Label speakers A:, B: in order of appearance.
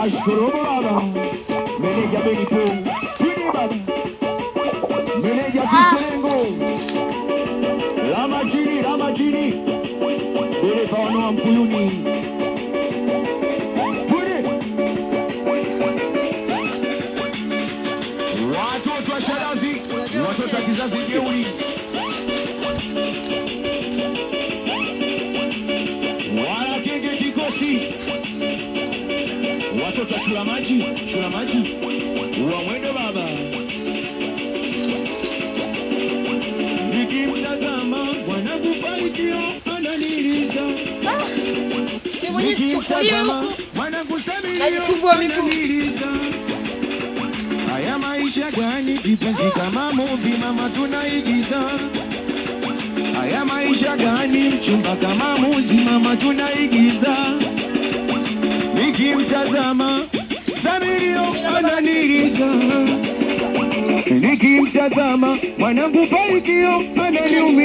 A: Ashkuru baba, meneja Benipo, Pini baba, meneja Kiserengo, Lama Jini, dereva wanoa Mkuyuni. Watoto wa Shirazi, watoto wa kizazi jeuri. Wala Kenge Kikosi. Watoto wa Chula Maji, wa mwendo baba. Nikimtazama mwanangu Faikio ananiliza. Nikimtazama mwanangu Samio ananiliza. Haya maisha gani kipenzi kama movie mama tunaigiza. Haya maisha gani mchumba kama muzi mama tunaigiza. Nikimtazama Samirio ananiliza. Nikimtazama mwanangu Faikio ananiumiza.